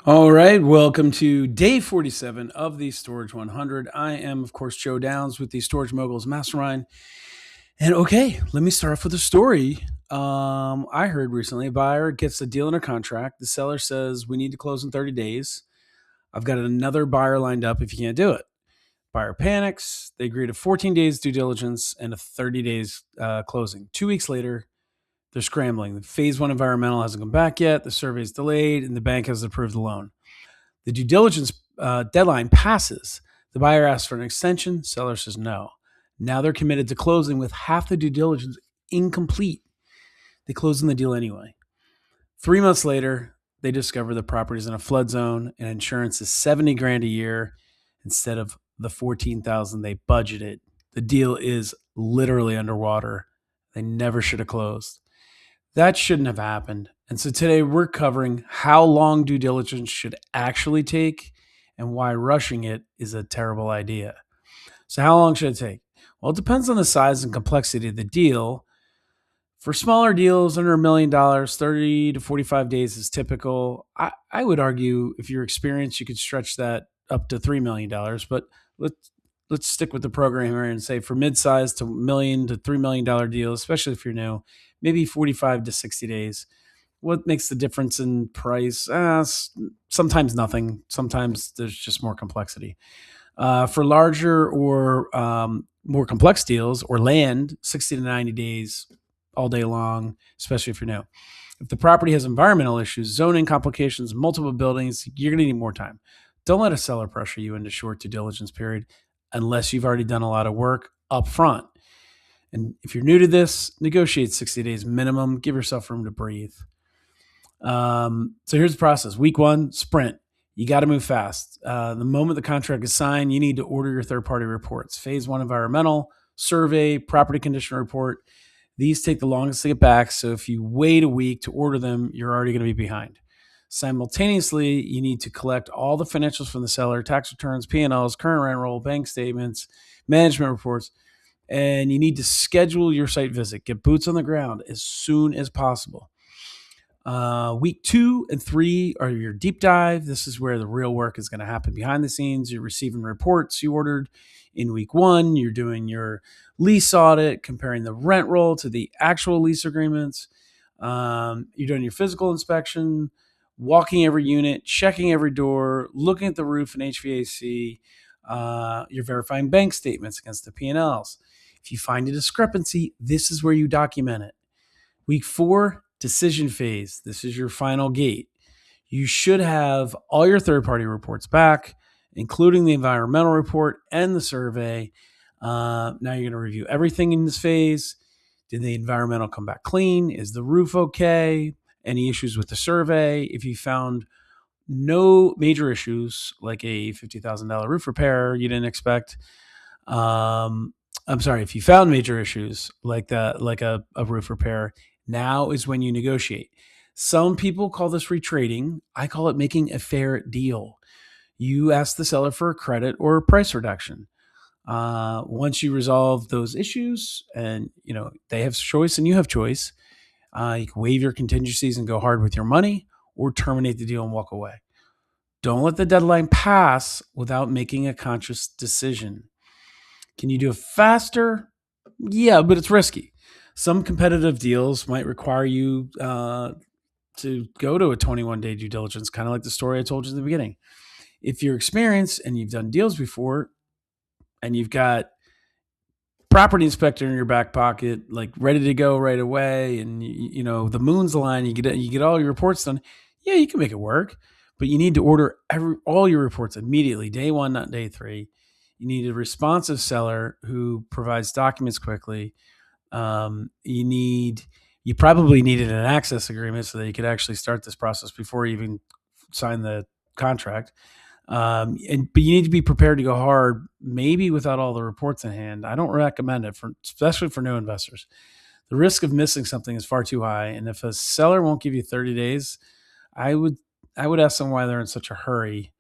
All right, welcome to day 47 of the Storage 100. I am, of course, Joe Downs with the Storage Moguls Mastermind. And okay, let me start off with a story. I heard recently a buyer gets a deal under contract. The seller says, we need to close in 30 days. I've got another buyer lined up if you can't do it. Buyer panics. They agree to 14 days due diligence and a 30 days closing. 2 weeks later, they're scrambling. The phase one environmental hasn't come back yet. The survey is delayed, and the bank has approved the loan. The due diligence deadline passes. The buyer asks for an extension. Seller says no. Now they're committed to closing with half the due diligence incomplete. They close on the deal anyway. 3 months later, they discover the property is in a flood zone and insurance is 70 grand a year instead of the 14,000 they budgeted. The deal is literally underwater. They never should have closed. That shouldn't have happened. And so today we're covering how long due diligence should actually take and why rushing it is a terrible idea. So how long should it take? Well, it depends on the size and complexity of the deal. For smaller deals under $1 million, 30 to 45 days is typical. I would argue if you're experienced, you could stretch that up to $3 million. But let's stick with the program here and say for mid-size to $1 million to $3 million deals, especially if you're new, maybe 45 to 60 days. What makes the difference in price? Sometimes nothing. Sometimes there's just more complexity. For larger or more complex deals or land, 60 to 90 days all day long, especially if you're new. If the property has environmental issues, zoning complications, multiple buildings, you're going to need more time. Don't let a seller pressure you into short due diligence period unless you've already done a lot of work up front. And if you're new to this, negotiate 60 days minimum. Give yourself room to breathe. So here's the process. Week one, sprint. You got to move fast. The moment the contract is signed, you need to order your third-party reports. Phase one environmental, survey, property condition report. These take the longest to get back. So if you wait a week to order them, you're already going to be behind. Simultaneously, you need to collect all the financials from the seller, tax returns, P&Ls, current rent roll, bank statements, management reports, and you need to schedule your site visit. Get boots on the ground as soon as possible. Week 2 and 3 are your deep dive. This is where the real work is going to happen behind the scenes. You're receiving reports you ordered in week 1. You're doing your lease audit, comparing the rent roll to the actual lease agreements. You're doing your physical inspection, walking every unit, checking every door, looking at the roof and HVAC. You're verifying bank statements against the P&Ls. If you find a discrepancy, this is where you document it. Week 4, decision phase. This is your final gate. You should have all your third-party reports back, including the environmental report and the survey. Now you're going to review everything in this phase. Did the environmental come back clean? Is the roof okay? Any issues with the survey? If you found no major issues, like a $50,000 roof repair you didn't expect, if you found major issues like a roof repair, now is when you negotiate. Some people call this retrading. I call it making a fair deal. You ask the seller for a credit or a price reduction. Once you resolve those issues and they have choice and you have choice, you can waive your contingencies and go hard with your money or terminate the deal and walk away. Don't let the deadline pass without making a conscious decision. Can you do it faster? Yeah, but it's risky. Some competitive deals might require you to go to a 21-day due diligence, kind of like the story I told you in the beginning. If you're experienced and you've done deals before and you've got property inspector in your back pocket, like ready to go right away, and the moon's aligned, you get all your reports done, yeah, you can make it work, but you need to order all your reports immediately, day 1, not day 3. You need a responsive seller who provides documents quickly. You probably needed an access agreement so that you could actually start this process before you even sign the contract. But you need to be prepared to go hard, maybe without all the reports in hand. I don't recommend it, especially for new investors. The risk of missing something is far too high. And if a seller won't give you 30 days, I would ask them why they're in such a hurry.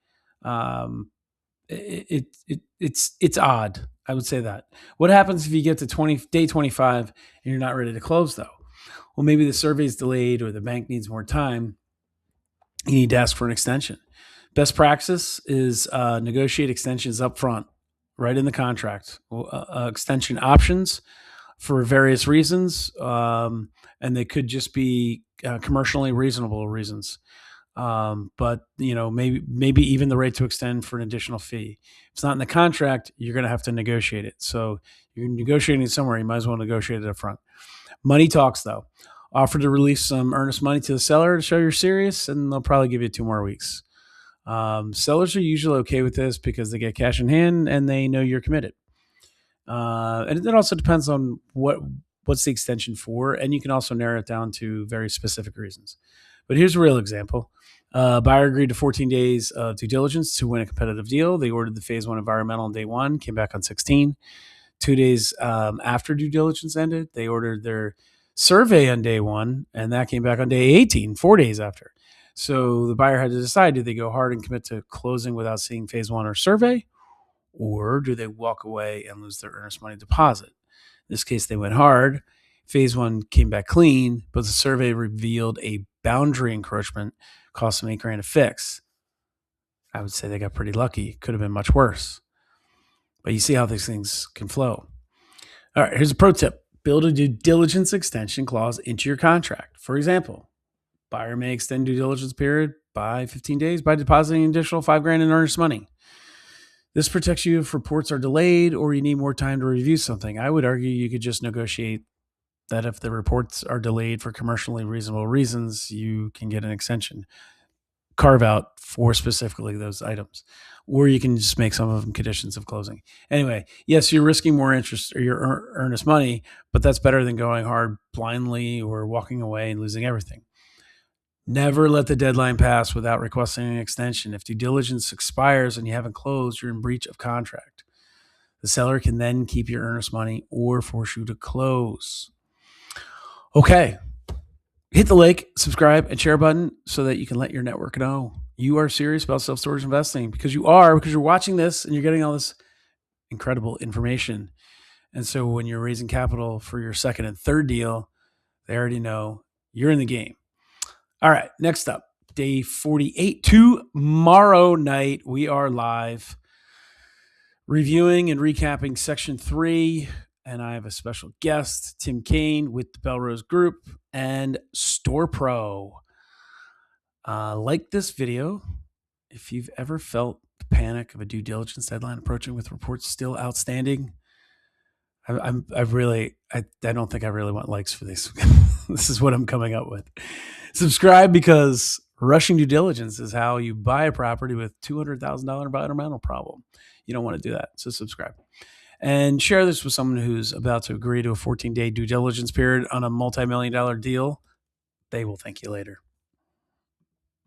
It's odd. I would say that. What happens if you get to day 25 and you're not ready to close, though? Well, maybe the survey is delayed or the bank needs more time. You need to ask for an extension. Best practice is negotiate extensions up front, right in the contract. Extension options for various reasons, and they could just be commercially reasonable reasons. But maybe even the right to extend for an additional fee. If it's not in the contract, you're going to have to negotiate it. So you're negotiating it somewhere. You might as well negotiate it up front. Money talks, though. Offer to release some earnest money to the seller to show you're serious, and they'll probably give you 2 more weeks. Sellers are usually okay with this because they get cash in hand and they know you're committed. And it also depends on what's the extension for, and you can also narrow it down to very specific reasons. But here's a real example. Buyer agreed to 14 days of due diligence to win a competitive deal. They ordered the phase 1 environmental on day 1, came back on 16. 2 days after due diligence ended, they ordered their survey on day 1, and that came back on day 18, 4 days after. So the buyer had to decide, do they go hard and commit to closing without seeing phase 1 or survey, or do they walk away and lose their earnest money deposit? In this case, they went hard. Phase 1 came back clean, but the survey revealed a boundary encroachment, cost them $8,000 to fix. I would say they got pretty lucky. Could have been much worse. But you see how these things can flow. All right, here's a pro tip. Build a due diligence extension clause into your contract. For example, buyer may extend due diligence period by 15 days by depositing an additional $5,000 in earnest money. This protects you if reports are delayed or you need more time to review something. I would argue you could just negotiate that if the reports are delayed for commercially reasonable reasons, you can get an extension. Carve out for specifically those items, or you can just make some of them conditions of closing. Anyway, yes, you're risking more interest or your earnest money, but that's better than going hard blindly or walking away and losing everything. Never let the deadline pass without requesting an extension. If due diligence expires and you haven't closed, you're in breach of contract. The seller can then keep your earnest money or force you to close. Okay. Hit the like, subscribe, and share button so that you can let your network know you are serious about self-storage investing, because you're watching this and you're getting all this incredible information. And so when you're raising capital for your second and third deal, they already know you're in the game. All right, next up, day 48, tomorrow night, we are live reviewing and recapping section 3. And I have a special guest, Tim Kane with the Belrose Group and Store Pro. Like this video if you've ever felt the panic of a due diligence deadline approaching with reports still outstanding. I don't think I really want likes for this. This is what I'm coming up with. Subscribe, because rushing due diligence is how you buy a property with $200,000 environmental problem. You don't want to do that. So subscribe. And share this with someone who's about to agree to a 14-day due diligence period on a multi-million-dollar deal. They will thank you later.